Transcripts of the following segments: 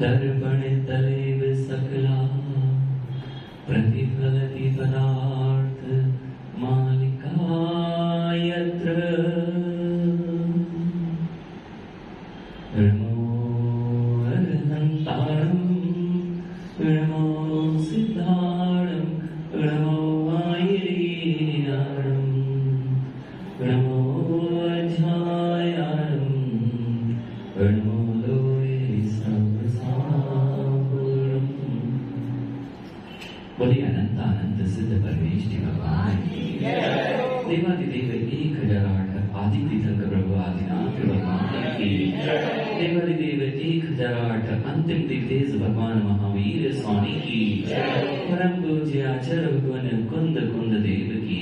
दर्पण तलेव सकला प्रतिफलति पदार्थ मालिका यत्र ऋणोर्हन्तारं ऋणो सिद्धारं ऋणो वायिरीयारं ऋणो अध्यायारं ऋणो बोलिए अनंत आनंद सिद्ध परमेश्वर भगवान की देवादिदेव 1008 आदि तीर्थंकर प्रभु आदिनाथ भगवान की देवादिदेव 1008 अंतिम तीर्थेश भगवान महावीर स्वामी की परम पूज्य आचार्य भगवान कुंद कुंद देव की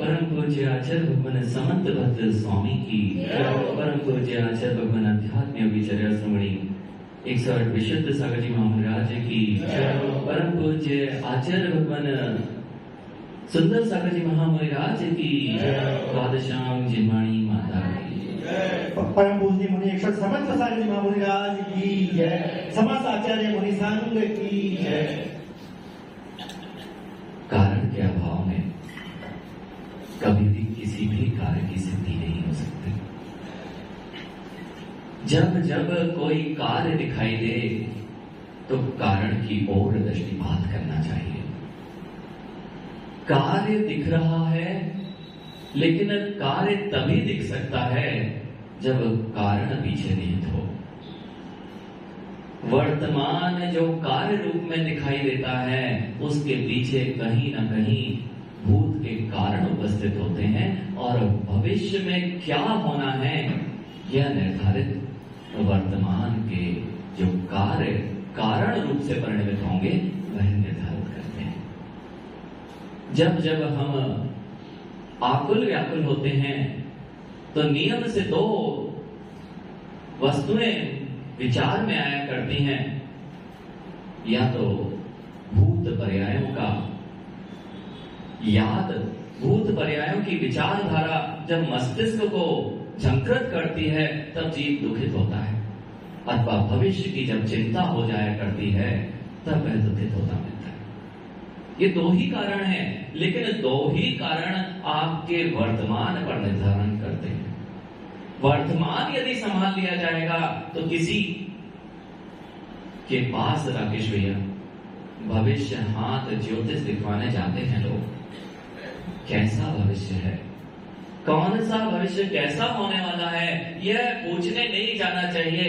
परम पूज्य आचार्य भगवान समंत भद्र स्वामी की परम पूज्य आचार्य भगवान अध्यात्म विचर्या श्रमणी 108 विशुद्ध सागर जी महाराज की परम पूज्य आचार्य भगवान सुंदर सागर जी महाराज की द्वादशांग जिन्वाणी माता की परम पूज्य मुनि अक्षर समस्त सागर जी महाराज की जय समस्त आचार्य मुनि संघ की जय। कारण के अभाव में कभी भी किसी भी कार्य की सिद्धि नहीं हो सकती। जब जब कोई कार्य दिखाई दे तो कारण की ओर दृष्टिपात करना चाहिए। कार्य दिख रहा है लेकिन कार्य तभी दिख सकता है जब कारण पीछे निहित हो। वर्तमान जो कार्य रूप में दिखाई देता है उसके पीछे कहीं ना कहीं भूत के कारण उपस्थित होते हैं और भविष्य में क्या होना है यह निर्धारित वर्तमान के जो कार्य कारण रूप से परिणमित होंगे वह निर्धारित करते हैं। जब जब हम आकुल व्याकुल होते हैं तो नियम से दो वस्तुएं विचार में आया करती हैं, या तो भूत पर्यायों का याद, भूत पर्यायों की विचारधारा जब मस्तिष्क को झंकृत करती है तब जीव दुखित होता है, अथवा भविष्य की जब चिंता हो जाया करती है तब वह दुखित होता मिलता है। ये दो ही कारण हैं, लेकिन दो ही कारण आपके वर्तमान पर निर्धारण करते हैं। वर्तमान यदि संभाल लिया जाएगा तो किसी के पास राकेश भैया भविष्य हाथ ज्योतिष दिखवाने जाते हैं लोग, कैसा भविष्य है, कौन सा भविष्य कैसा होने वाला है यह पूछने नहीं जाना चाहिए।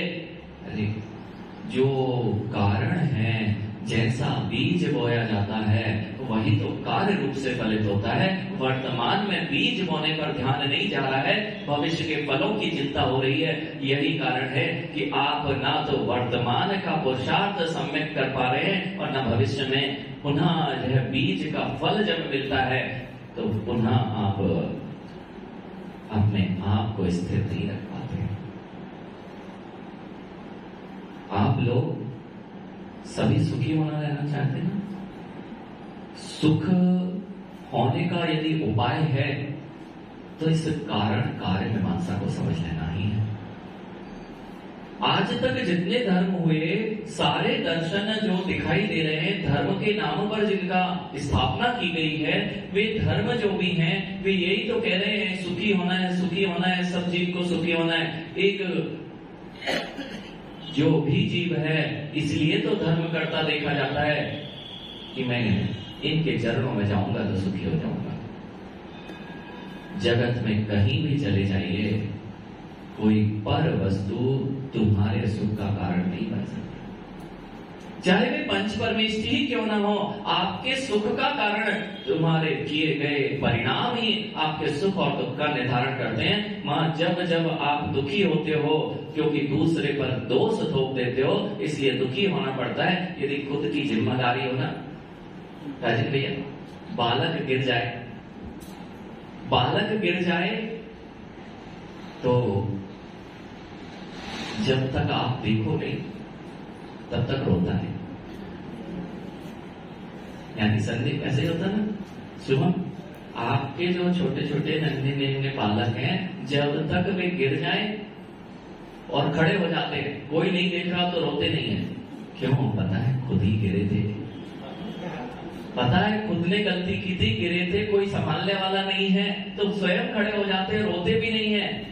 अरे जो कारण है, जैसा बीज बोया जाता है वही तो कार्य रूप से फलित होता है। वर्तमान में बीज बोने पर ध्यान नहीं जा रहा है, भविष्य के फलों की चिंता हो रही है। यही कारण है कि आप ना तो वर्तमान का पुरुषार्थ सम्यक कर पा रहे हैं और न भविष्य में पुनः यह बीज का फल जब मिलता है तो पुनः आप अपने आप को स्थिर नहीं रख पाते हैं। आप लोग सभी सुखी होना रहना चाहते हैं। सुख होने का यदि उपाय है तो इस कारण कार्य मीमांसा को समझ लेना ही है। आज तक जितने धर्म हुए सारे दर्शन जो दिखाई दे रहे हैं धर्म के नाम पर जिनका स्थापना की गई है, वे धर्म जो भी हैं वे यही तो कह रहे हैं सुखी होना है, सुखी होना है, सब जीव को सुखी होना है। एक जो भी जीव है इसलिए तो धर्म करता देखा जाता है कि मैं इनके चरणों में जाऊंगा तो सुखी हो जाऊंगा। जगत में कहीं भी चले जाइए कोई पर वस्तु तुम्हारे सुख का कारण नहीं बन सकती। चाहे वे पंच परमेष्टि ही क्यों ना हो, आपके सुख का कारण तुम्हारे किए गए परिणाम ही आपके सुख और दुख का निर्धारण करते हैं। मां, जब जब आप दुखी होते हो क्योंकि दूसरे पर दोष थोप देते हो, इसलिए दुखी होना पड़ता है। यदि खुद की जिम्मेदारी हो ना राजन भैया, बालक गिर जाए तो जब तक आप देखो नहीं तब तक रोता है। यानी संदीप ऐसे ही होता ना, शुभम, आपके जो छोटे छोटे नन्हे बालक हैं, जब तक वे गिर जाएं और खड़े हो जाते हैं, कोई नहीं देख रहा तो रोते नहीं है। क्यों? पता है खुद ही गिरे थे, पता है खुद ने गलती की थी, गिरे थे, कोई संभालने वाला नहीं है, तो स्वयं खड़े हो जाते हैं, रोते भी नहीं है।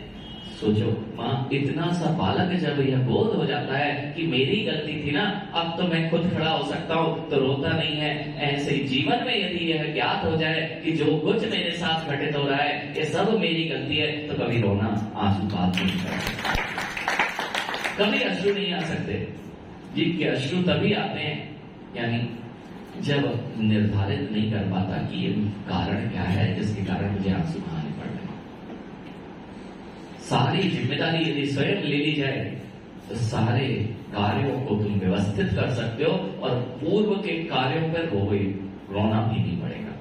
सोचो मां, इतना सा बालक जब यह बोध हो जाता है कि मेरी गलती थी ना, अब तो मैं खुद खड़ा हो सकता हूं, तो रोता नहीं है। ऐसे ही जीवन में यदि यह ज्ञात हो जाए कि जो कुछ मेरे साथ घटित हो रहा है ये सब मेरी गलती है, तो कभी रोना आंसू बात नहीं करता, कभी अश्रु नहीं आ सकते। जीव के अश्रु तभी आते हैं यानी जब निर्धारित नहीं कर पाता कि ये कारण क्या है जिसके कारण मुझे आंसू बहाने पड़ रहे। सारी जिम्मेदारी यदि स्वयं ले ली जाए तो सारे कार्यों को तुम व्यवस्थित कर सकते हो और पूर्व के कार्यों पर रोना भी नहीं पड़ेगा।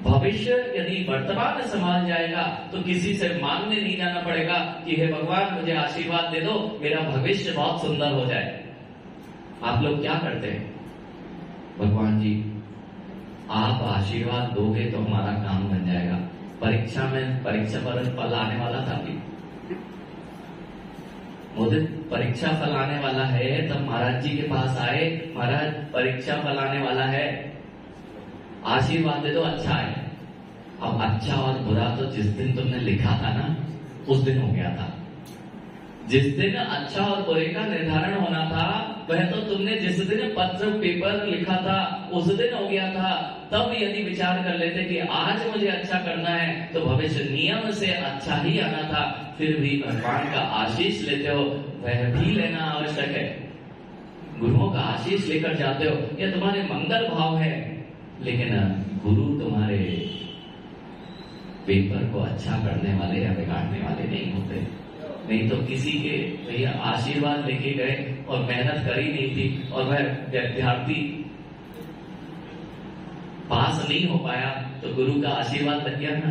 भविष्य यदि वर्तमान संभाल जाएगा तो किसी से मांगने नहीं जाना पड़ेगा कि हे भगवान मुझे आशीर्वाद दे दो, मेरा भविष्य बहुत सुंदर हो जाए। आप लोग क्या करते हैं? भगवान जी आप आशीर्वाद दोगे तो हमारा काम बन जाएगा। परीक्षा पर फल आने वाला था कि मोदी परीक्षा फल आने वाला है, तब महाराज जी के पास आए, महाराज परीक्षा फल आने वाला है, आशीर्वाद दे दो, अच्छा है। अब अच्छा और बुरा तो जिस दिन तुमने लिखा था ना उस दिन हो गया था। जिस दिन अच्छा और बुरे का निर्धारण होना था वह तो तुमने जिस दिन पत्र पेपर लिखा था उस दिन हो गया था। तब यदि विचार कर लेते कि आज मुझे अच्छा करना है तो भविष्य नियम से अच्छा ही आना था, फिर भी भगवान का आशीष लेते हो, वह भी लेना आवश्यक है। गुरुओं का आशीष लेकर जाते हो, यह तुम्हारे मंगल भाव है, लेकिन गुरु तुम्हारे पेपर को अच्छा करने वाले या बिगाड़ने वाले नहीं होते। नहीं तो किसी के भैया आशीर्वाद लेके गए और मेहनत करी नहीं थी और वह विद्यार्थी पास नहीं हो पाया तो गुरु का आशीर्वाद लग गया ना,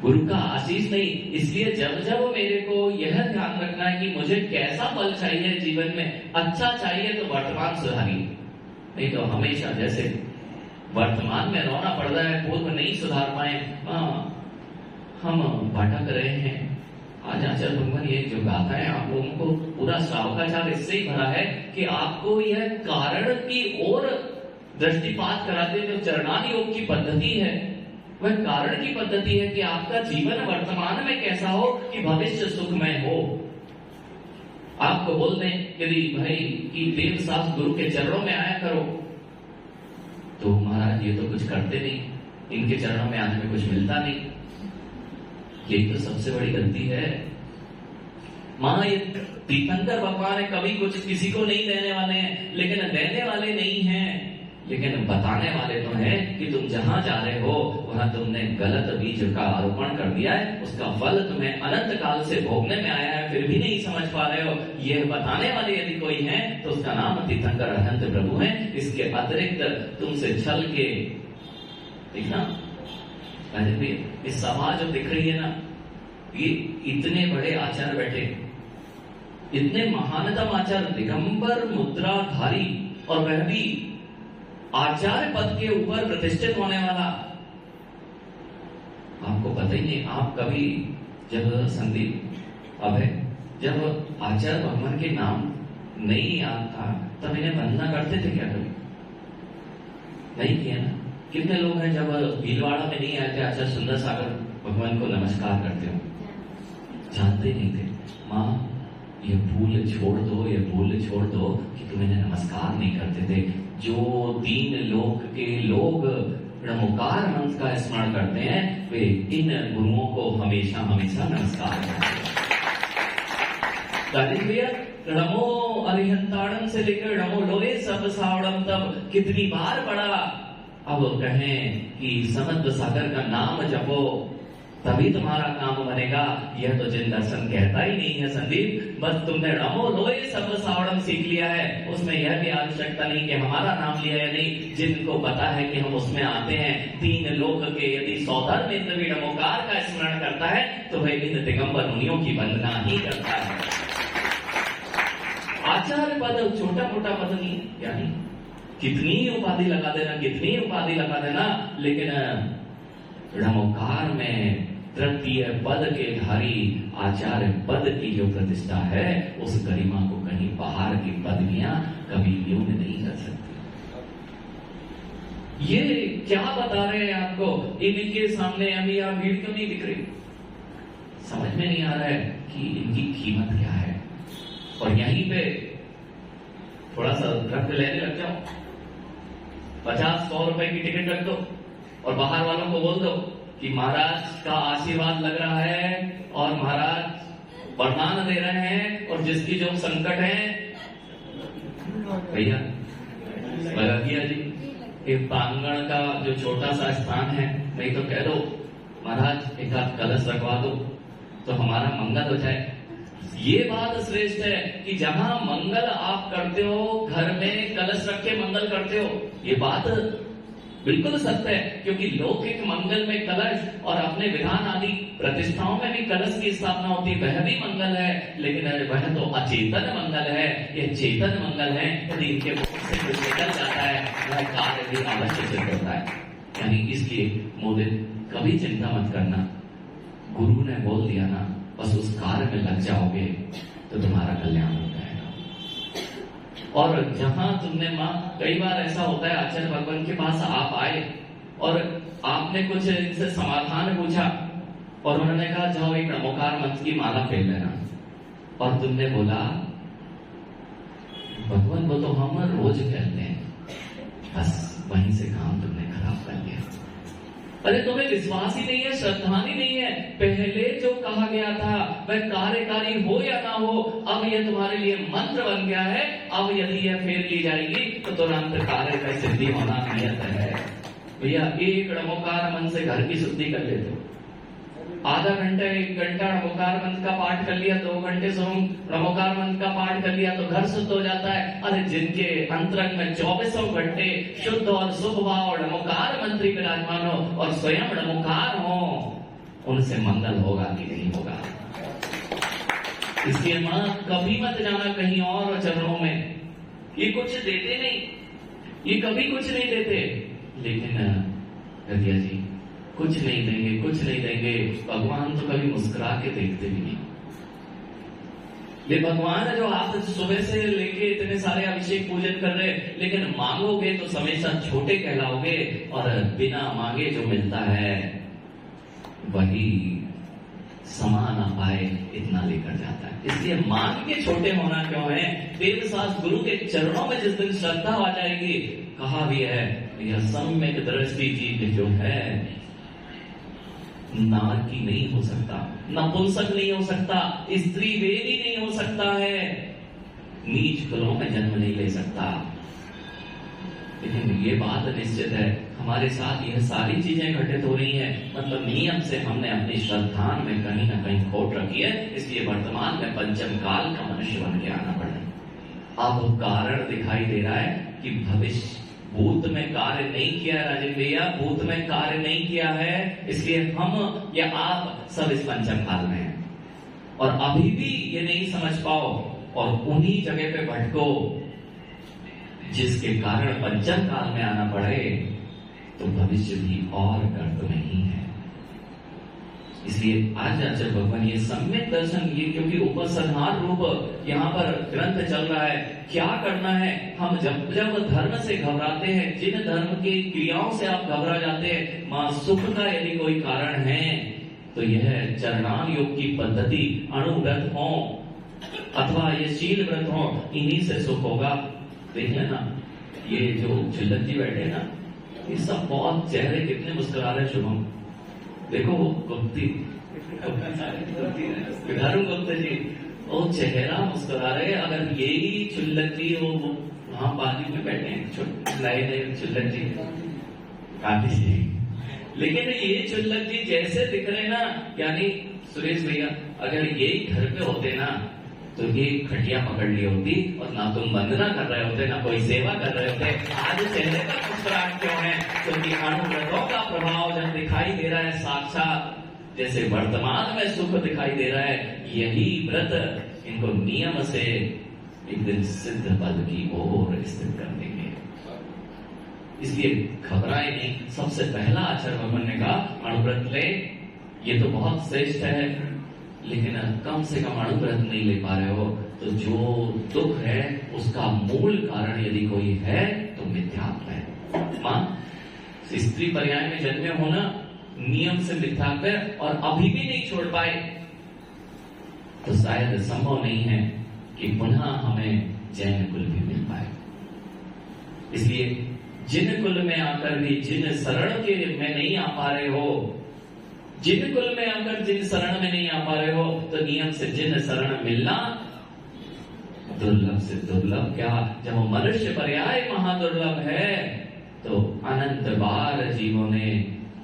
गुरु का आशीष नहीं। इसलिए जब जब मेरे को यह ध्यान रखना है कि मुझे कैसा फल चाहिए जीवन में, अच्छा चाहिए तो वर्तमान सुधारिए, नहीं तो हमेशा जैसे वर्तमान में रोना पड़ रहा है, पूर्व नहीं सुधार पाए, हम भटक रहे हैं। आज आचार्य भगवान ये जो गाथा है आप लोगों को पूरा श्रावकाचार इससे ही भरा है कि आपको यह कारण की ओर दृष्टिपात कराते। जो चरणानी योग की पद्धति है वह कारण की पद्धति है कि आपका जीवन वर्तमान में कैसा हो कि भविष्य सुखमय हो। आपको बोल दें यदि भाई कि देव शास्त्र गुरु के चरणों में आया करो, तो महाराज ये तो कुछ करते नहीं, इनके चरणों में आने में कुछ मिलता नहीं, यही तो सबसे बड़ी गलती है। मां ये तीर्थंकर भगवान है, कभी कुछ किसी को नहीं देने वाले हैं, लेकिन देने वाले नहीं हैं, लेकिन बताने वाले तो हैं कि तुम जहां जा रहे हो वहां तुमने गलत बीज का आरोपण कर दिया है, उसका फल तुम्हें अनंत काल से भोगने में आया है, फिर भी नहीं समझ पा रहे हो। यह बताने वाले यदि कोई है तो उसका नाम तीर्थंकर अनंत प्रभु है। इसके अतिरिक्त तुमसे छल के देखना इस सभा जो दिख रही है ना, ये इतने बड़े आचार्य बैठे, इतने महानतम आचार्य, दिगंबर मुद्राधारी, और वह भी आचार्य पद के ऊपर प्रतिष्ठित होने वाला। आपको पता ही नहीं, आप कभी जब संदीप अभय जब आचार्य भगवान के नाम नहीं याद था तब इन्हें वंदना करते थे क्या? कभी नहीं किया ना। कितने लोग हैं जब भीलवाड़ा में नहीं आए थे आचार्य सुंदर सागर भगवान को नमस्कार करते हो, जानते नहीं थे। माँ ये भूल छोड़ दो, ये भूल छोड़ दो कि तुम इन्हें नमस्कार नहीं करते थे। जो 3 लोक के लोग नमोकार मंत्र का स्मरण करते हैं वे इन गुरुओं को हमेशा हमेशा नमस्कार करते हैं। राजेश भैया, नमो अरिहंताड़म से लेकर नमो लोहे सब सावड़म तब कितनी बार पढ़ा। अब कहें कि समंत सागर का नाम जपो तभी तुम्हारा काम बनेगा, यह तो जिन दर्शन कहता ही नहीं है संदीप। बस तुमने नमो लोहे सब सावड़म सीख लिया है, उसमें यह भी आवश्यकता नहीं कि हमारा नाम लिया है, नहीं। जिनको पता है कि हम उसमें आते हैं, तीन लोक के यदि सौधर्म इंद्र भी नमोकार का स्मरण करता है तो वह इन दिगंबर मुनियों की वंदना ही करता है। आचार्य पद छोटा मोटा पद नहीं, यानी कितनी उपाधि लगा देना, कितनी उपाधि लगा देना, लेकिन नमोकार में तृतीय पद के धारी आचार्य पद की जो प्रतिष्ठा है, उस गरिमा को कहीं बाहर की पदवियां कभी न्यून नहीं कर सकती। ये क्या बता रहे हैं आपको, इनके सामने अभी आप भीड़ क्यों नहीं दिख रही? समझ में नहीं आ रहा है कि इनकी कीमत क्या है। और यहीं पे थोड़ा सा रक्त लेने लग जाओ, 50-100 रुपए की टिकट रख दो और बाहर वालों को बोल दो कि महाराज का आशीर्वाद लग रहा है और महाराज वरदान दे रहे हैं, और जिसकी जो संकट है भैया लगा दिया जी, एक प्रांगण का जो छोटा सा स्थान है, नहीं तो कह दो महाराज एक आध कलश रखवा दो तो हमारा मंगल हो जाए। ये बात श्रेष्ठ है कि जहां मंगल आप करते हो, घर में कलश रख के मंगल करते हो, ये बात बिल्कुल सत्य है। क्योंकि लौकिक मंगल में कलश और अपने विधान आदि प्रतिष्ठाओं में भी कलश की स्थापना होती है, वह भी मंगल है, लेकिन वह तो अचेतन मंगल है, यह चेतन मंगल है। यदि इनके मुख से कुछ निकल जाता है वह कार्य भी अवश्य सिद्ध होता है। यानी इसलिए मोदित कभी चिंता मत करना, गुरु ने बोल दिया ना, बस उस कार्य में लग जाओगे तो तुम्हारा कल्याण हो जाएगा। और जहां तुमने मां, कई बार ऐसा होता है आचार्य भगवान के पास आप आए और आपने कुछ इनसे समाधान पूछा और उन्होंने कहा जाओ एक नमोकार मंत्र की माला फेर लेना, और तुमने बोला भगवान वो तो हम रोज कहते हैं, बस वहीं से काम तुमने खराब कर दिया। अरे तुम्हें विश्वास ही नहीं है, श्रद्धा ही नहीं है। पहले जो कहा गया था वह कार्यकारी हो या ना हो, अब यह तुम्हारे लिए मंत्र बन गया है। अब यदि यह फेर ली जाएगी तो तुरंत कार्य का सिद्धि होना नियत है। भैया एक नमोकार मन से घर की शुद्धि कर लेते हो, आधा घंटा 1 घंटा नमोकार मंत्र का पाठ कर लिया, 2 घंटे से नमोकार मंत्र का पाठ कर लिया तो घर शुद्ध हो जाता है। अरे जिनके अंतरंग में 24 घंटे शुद्ध और शुभ भाव और नमोकार मंत्री विराजमान हो और स्वयं नमोकार हो, उनसे मंगल होगा कि नहीं होगा। इसलिए मां कभी मत जाना कहीं और चरणों में, ये कुछ देते नहीं, ये कभी कुछ नहीं देते। लेकिन हृदय जी कुछ नहीं देंगे, कुछ नहीं देंगे, भगवान तो कभी मुस्कुरा के देखते भी नहीं। ये भगवान है जो आप सुबह से लेके इतने सारे अभिषेक पूजन कर रहे, लेकिन मांगोगे तो हमेशा छोटे कहलाओगे, और बिना मांगे जो मिलता है वही समा ना पाए इतना लेकर जाता है। इसलिए मांग के छोटे होना क्यों है? वेद शास्त्र गुरु के चरणों में जिस दिन श्रद्धा आ जाएगी, कहा भी है यह सम्यक दृष्टि जीव जो है नारकी नहीं हो सकता, नपुंसक नहीं हो सकता, स्त्री वेदी नहीं हो सकता है, नीच कुलों में जन्म नहीं ले सकता। लेकिन ये बात निश्चित है हमारे साथ यह सारी चीजें घटित हो रही हैं, मतलब नियम से हमने अपनी श्रद्धा में कहीं ना कहीं खोट रखी है। इसलिए वर्तमान में पंचम काल का मनुष्य बन के आना पड़ा। अब कारण दिखाई दे रहा है कि भविष्य भूत में कार्य नहीं किया है। राजन भैया भूत में कार्य नहीं किया है, इसलिए हम या आप सब इस पंचम काल में हैं और अभी भी ये नहीं समझ पाओ और उन्हीं जगह पे भटको जिसके कारण पंचम काल में आना पड़े, तो भविष्य भी और गर्त में ही है। इसलिए आज आचार्य भगवान ये सम्यक दर्शन, ये क्योंकि उपसंहार रूप यहाँ पर ग्रंथ चल रहा है, क्या करना है। हम जब जब धर्म से घबराते हैं, जिन धर्म की क्रियाओं से आप घबरा जाते हैं, मां सुख का यदि कोई कारण है तो यह चरणान योग की पद्धति, अणुव्रत हो अथवा ये शील व्रत हो, इन्हीं से सुख होगा। देखिए ना ये जो चिल्लन जी बैठे ना, ये सब बहुत चेहरे कितने मुस्कुरा रहे। शुभम देखो गुप्ती गुप्ता जी वो चेहरा मुस्कुरा रहे। अगर यही चुल्लक जी वो वहां बाजू में बैठे हैं, चुल्लक जी काफी जी, लेकिन ये चुल्लक जी जैसे दिख रहे ना, यानी सुरेश भैया अगर यही घर पे होते ना तो ये खटिया पकड़ ली होती और ना तुम वंदना कर रहे होते ना कोई सेवा कर रहे होते। आज चेहरे पर मुस्कुराहट क्यों है? क्योंकि अणुव्रतों का प्रभाव जब दिखाई दे रहा है साक्षात, जैसे वर्तमान में सुख दिखाई दे रहा है, यही व्रत इनको नियम से एक दिन सिद्ध पद की ओर स्थित कर देंगे। इसलिए घबराए नहीं। सबसे पहला आचार्य भगवान ने कहा अणुव्रत ले, ये तो बहुत श्रेष्ठ है, लेकिन कम से कम अणुव्रत नहीं ले पा रहे हो तो जो दुख है उसका मूल कारण यदि कोई है तो मिथ्यात्व है। मां स्त्री पर्याय में जन्मे होना नियम से मिथ्यात्व है और अभी भी नहीं छोड़ पाए तो शायद संभव नहीं है कि पुनः हमें जैन कुल भी मिल पाए। इसलिए जिन कुल में आकर भी जिन शरण के में नहीं आ पा रहे हो, जिन कुल में आकर जिन शरण में नहीं आ पा रहे हो तो नियम से जिन शरण मिलना दुर्लभ से दुर्लभ क्या, जब मनुष्य पर्याय महादुर्लभ है तो अनंत बार जीवों ने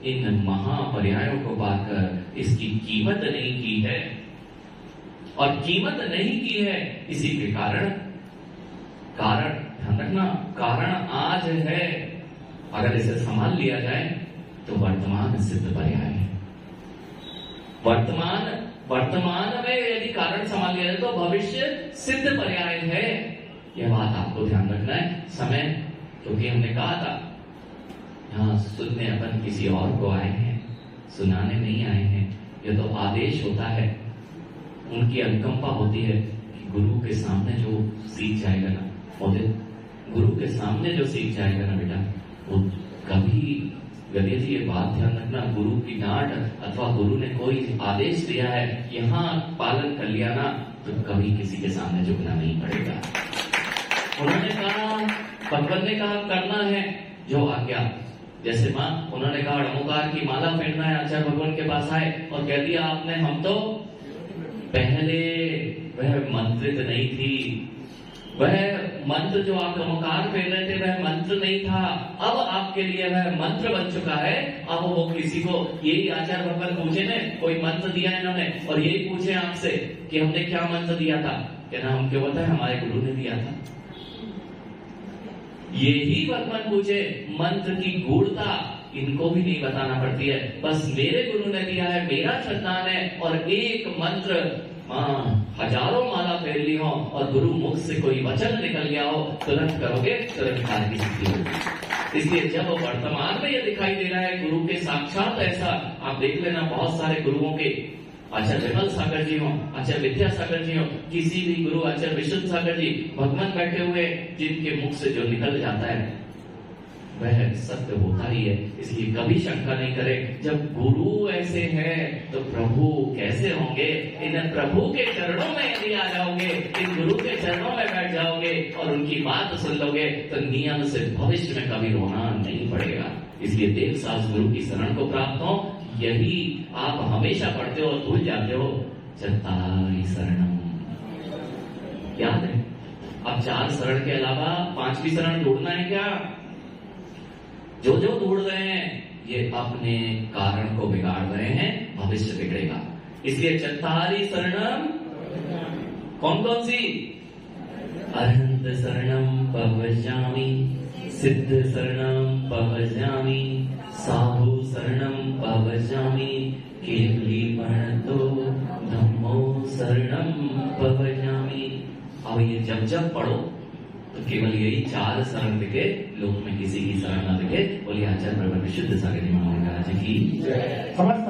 इन महापर्यायों को पाकर इसकी कीमत नहीं की है। और कीमत नहीं की है इसी के कारण ध्यान रखना, कारण आज है, अगर इसे संभाल लिया जाए तो वर्तमान सिद्ध पर्याय है। वर्तमान में यदि कारण संभाल लिया जाए तो भविष्य सिद्ध पर्याय है। यह बात आपको ध्यान रखना है। समय, क्योंकि हमने कहा था यहाँ सुनने अपन किसी और को आए हैं, सुनाने नहीं आए हैं। यह तो आदेश होता है, उनकी अनुकंपा होती है कि गुरु के सामने जो सीख जाएगा ना, गुरु के सामने जो सीख जाएगा ना बेटा, वो कभी गदिया जी ये बात ध्यान रखना, गुरु की डांट अथवा गुरु ने कोई आदेश दिया है यहाँ पालन कर लिया ना तो कभी किसी के सामने झुकना नहीं पड़ेगा। उन्होंने कहा, भगवान ने कहा करना है जो आज्ञा। जैसे माँ उन्होंने कहा अणुकार की माला पहनना है, आचार्य भगवान के पास आए और कह दिया आपने, हम तो पहले वह मंत्रित नहीं थी, वह मंत्र जो आप नमकार पहन रहे थे वह मंत्र नहीं था, अब आपके लिए वह मंत्र बन चुका है। अब वो किसी को यही आचार्य भगवान पूछे ने कोई मंत्र दिया इन्होंने और यही पूछे आपसे कि हमने क्या मंत्र दिया था, कहना हम क्यों बताए, हमारे गुरु ने दिया था। यही भगवान पूछे, मंत्र की गूढ़ता इनको भी नहीं बताना पड़ती है, बस मेरे गुरु ने दिया है, मेरा श्रद्धान है और एक मंत्र हजारों माला फेर ली हो और गुरु मुख से कोई वचन निकल गया हो, तुरंत करोगे, तुरंत कार्य की सिद्धि होगी। इसलिए जब वर्तमान में यह दिखाई दे रहा है गुरु के साक्षात, ऐसा आप देख लेना बहुत सारे गुरुओं के, आचार्य विमल सागर जी हो, आचार्य विद्यासागर जी हो, किसी भी गुरु, आचार्य विशुद्ध सागर जी, भगवान बैठे हुए जिनके मुख से जो निकल जाता है वह सत्य होता ही है। इसलिए कभी शंका नहीं करें, जब गुरु ऐसे हैं तो प्रभु कैसे होंगे। इन प्रभु के चरणों में यदि आ जाओगे, इन गुरु के चरणों में बैठ जाओगे और उनकी बात सुन लोगे तो नियम से भविष्य में कभी रोना नहीं पड़ेगा। इसलिए देव सास गुरु की शरण को प्राप्त हो, यही आप हमेशा पढ़ते हो और भूल जाते हो, चत्तारी शरणम याद है। अब 4 शरण के अलावा 5वीं शरण ढूंढना है क्या? जो ढूंढ रहे हैं ये अपने कारण को बिगाड़ रहे हैं, भविष्य बिगड़ेगा। इसलिए चत्तारी शरणम कौन कौन सी? अरहंत शरणम पवज्यामि, सिद्ध शरणम पवज्यामि, साधु शरणम पवज्यामि, केवली प्रणतो धम्मो शरणम पवज्यामि। अब ये जब पढ़ो तो केवल यही 4 शरण दिखे, लोक में किसी की शरण न दिखे। बोलिए आचार्य विशुद्ध सागर जी महाराज की। समस्त